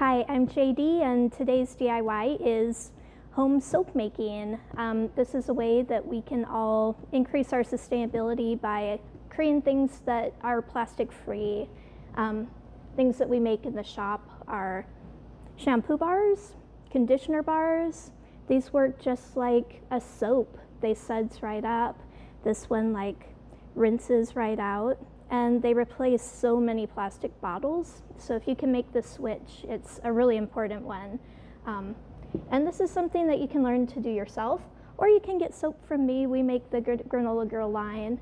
Hi, I'm JD, and today's DIY is home soap making. This is a way that we can all increase our sustainability by creating things that are plastic free. Things that we make in the shop are shampoo bars, conditioner bars. These work just like a soap. They suds right up. This one rinses right out. And they replace so many plastic bottles. So if you can make the switch, it's a really important one. And this is something that you can learn to do yourself, or you can get soap from me. We make the Granola Girl line.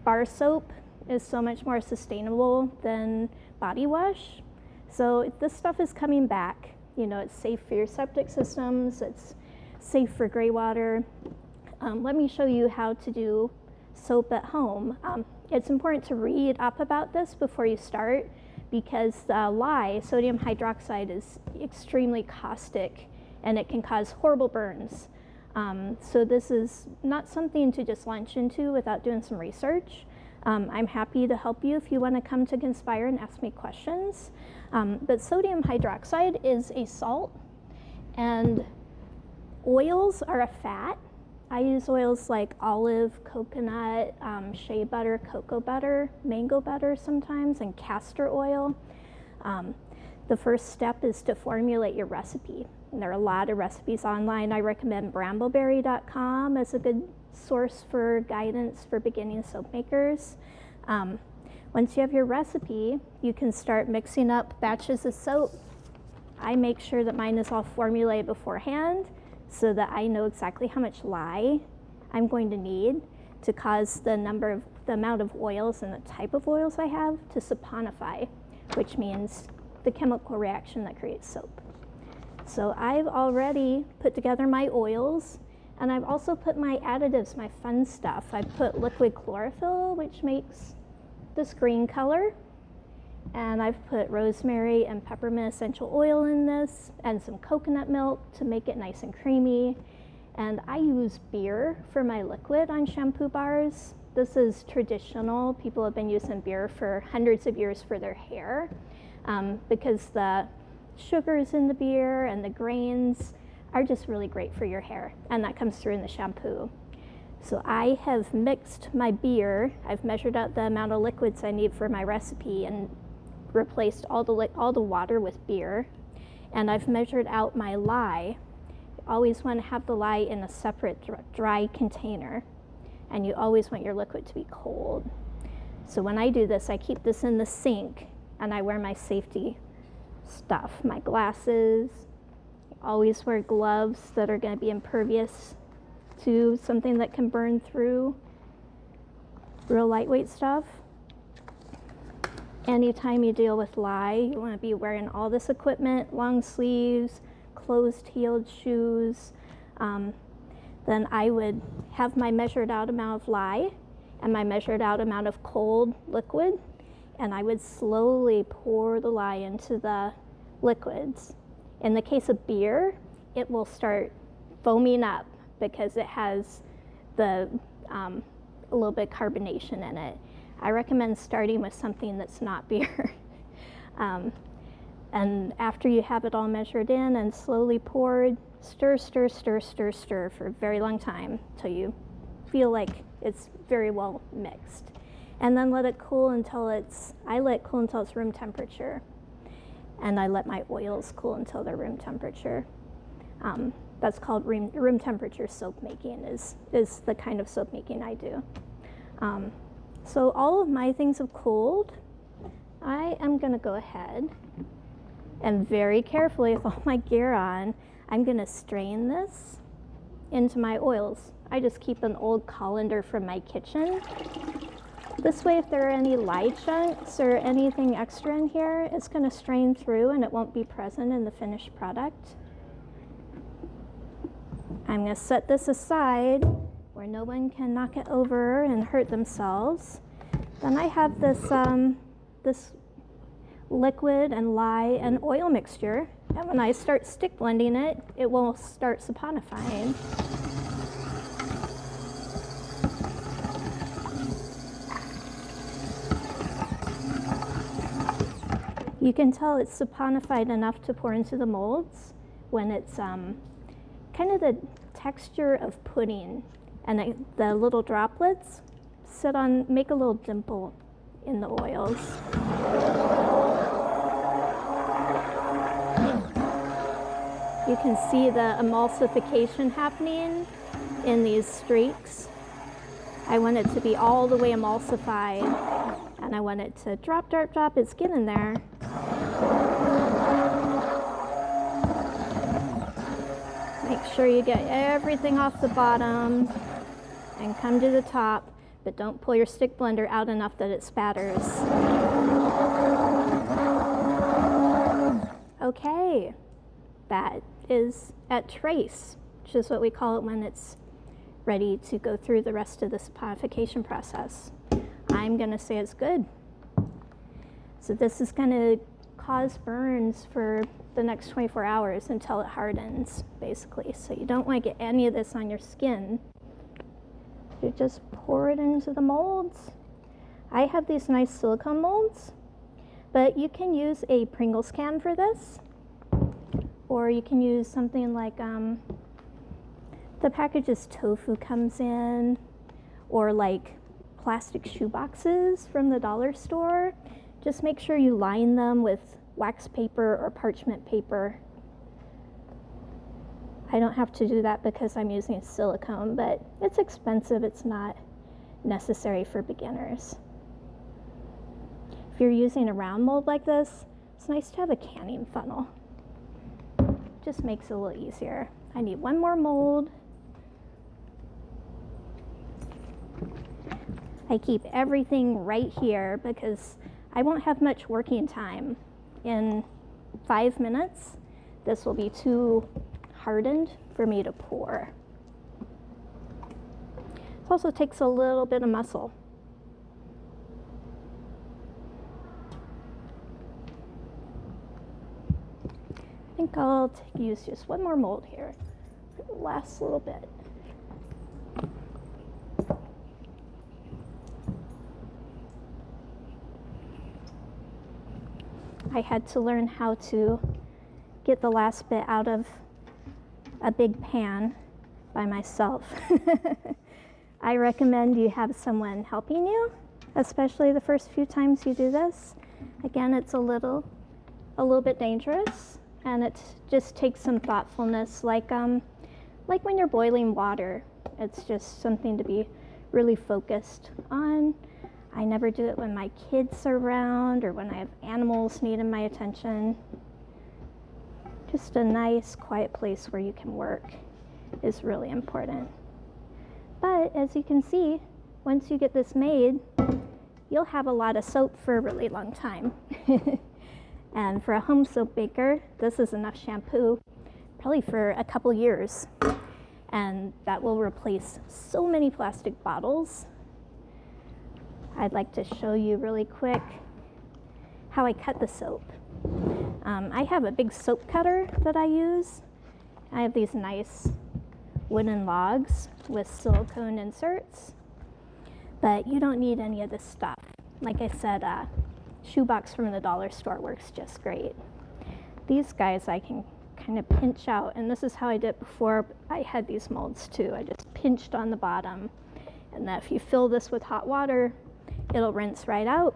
Bar soap is so much more sustainable than body wash. So this stuff is coming back. You know, it's safe for your septic systems. It's safe for gray water. Let me show you how to do soap at home. It's important to read up about this before you start, because the lye, sodium hydroxide, is extremely caustic and it can cause horrible burns. So this is not something to just launch into without doing some research. I'm happy to help you if you want to come to Conspire and ask me questions. But sodium hydroxide is a salt, and oils are a fat. I use oils like olive, coconut, shea butter, cocoa butter, mango butter sometimes, and castor oil. The first step is to formulate your recipe. And there are a lot of recipes online. I recommend brambleberry.com as a good source for guidance for beginning soap makers. Once you have your recipe, you can start mixing up batches of soap. I make sure that mine is all formulated beforehand, so that I know exactly how much lye I'm going to need to cause the amount of oils and the type of oils I have to saponify, which means the chemical reaction that creates soap. So I've already put together my oils, and I've also put my additives, my fun stuff. I've put liquid chlorophyll, which makes this green color. And I've put rosemary and peppermint essential oil in this, and some coconut milk to make it nice and creamy. And I use beer for my liquid on shampoo bars. This is traditional. People have been using beer for hundreds of years for their hair, because the sugars in the beer and the grains are just really great for your hair, and that comes through in the shampoo. So I have mixed my beer. I've measured out the amount of liquids I need for my recipe and replaced all the water with beer. And I've measured out my lye. You always want to have the lye in a separate dry container, and you always want your liquid to be cold. So when I do this, I keep this in the sink, and I wear my safety stuff, my glasses. Always wear gloves that are going to be impervious to something that can burn through real lightweight stuff. Anytime you deal with lye, you want to be wearing all this equipment, long sleeves, closed-heeled shoes. Then I would have my measured out amount of lye and my measured out amount of cold liquid, and I would slowly pour the lye into the liquids. In the case of beer, it will start foaming up because it has a little bit of carbonation in it. I recommend starting with something that's not beer. And after you have it all measured in and slowly poured, stir for a very long time until you feel like it's very well mixed. And then let it cool until I let it cool until it's room temperature. And I let my oils cool until they're room temperature. That's called room temperature soap making, is the kind of soap making I do. So all of my things have cooled. I am going to go ahead and very carefully, with all my gear on, I'm going to strain this into my oils. I just keep an old colander from my kitchen. This way, if there are any lye chunks or anything extra in here, it's going to strain through and it won't be present in the finished product. I'm going to set this aside where no one can knock it over and hurt themselves. Then I have this liquid and lye and oil mixture, and when I start stick blending it, it will start saponifying. You can tell it's saponified enough to pour into the molds when it's kind of the texture of pudding, and the little droplets make a little dimple in the oils. You can see the emulsification happening in these streaks. I want it to be all the way emulsified, and I want it to drop, drop, drop. It's getting there. Make sure you get everything off the bottom and come to the top, but don't pull your stick blender out enough that it spatters. Okay, that is at trace, which is what we call it when it's ready to go through the rest of the saponification process. I'm going to say it's good. So this is going to cause burns for the next 24 hours until it hardens, basically. So you don't want to get any of this on your skin. You just pour it into the molds. I have these nice silicone molds, but you can use a Pringles can for this, or you can use something like the packages tofu comes in, or like plastic shoe boxes from the dollar store. Just make sure you line them with wax paper or parchment paper. I don't have to do that because I'm using silicone, but it's expensive. It's not necessary for beginners. If you're using a round mold like this, it's nice to have a canning funnel. Just makes it a little easier. I need one more mold. I keep everything right here because I won't have much working time. In 5 minutes, this will be too hardened for me to pour. It also takes a little bit of muscle. I think I'll use just one more mold here for the last little bit. I had to learn how to get the last bit out of a big pan by myself. I recommend you have someone helping you, especially the first few times you do this. Again, it's a little bit dangerous, and it just takes some thoughtfulness, like when you're boiling water. It's just something to be really focused on. I never do it when my kids are around or when I have animals needing my attention. Just a nice, quiet place where you can work is really important. But as you can see, once you get this made, you'll have a lot of soap for a really long time. And for a home soap maker, this is enough shampoo, probably for a couple years. And that will replace so many plastic bottles. I'd like to show you really quick how I cut the soap. I have a big soap cutter that I use. I have these nice wooden logs with silicone inserts, but you don't need any of this stuff. Like I said, shoebox from the dollar store works just great. These guys I can kind of pinch out, and this is how I did it before I had these molds too. I just pinched on the bottom, and then if you fill this with hot water, it'll rinse right out.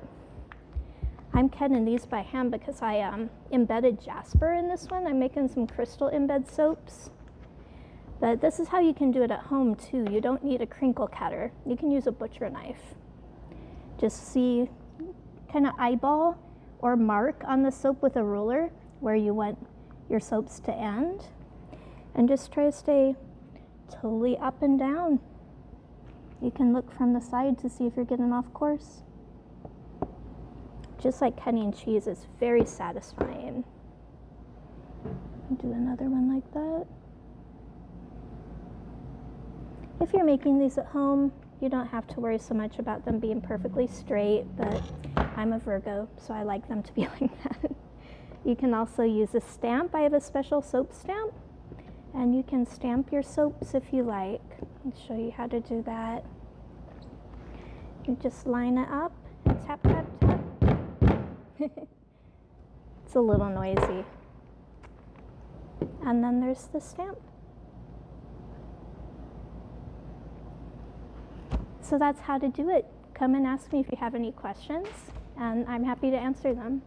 I'm cutting these by hand because I embedded jasper in this one. I'm making some crystal embed soaps. But this is how you can do it at home too. You don't need a crinkle cutter. You can use a butcher knife. Just see, kind of eyeball or mark on the soap with a ruler where you want your soaps to end. And just try to stay totally up and down. You can look from the side to see if you're getting off course. Just like cutting cheese, it's very satisfying. Do another one like that. If you're making these at home, you don't have to worry so much about them being perfectly straight, but I'm a Virgo, so I like them to be like that. You can also use a stamp. I have a special soap stamp, and you can stamp your soaps if you like. I'll show you how to do that. You just line it up and tap, tap, tap. It's a little noisy. And then there's the stamp. So that's how to do it. Come and ask me if you have any questions, and I'm happy to answer them.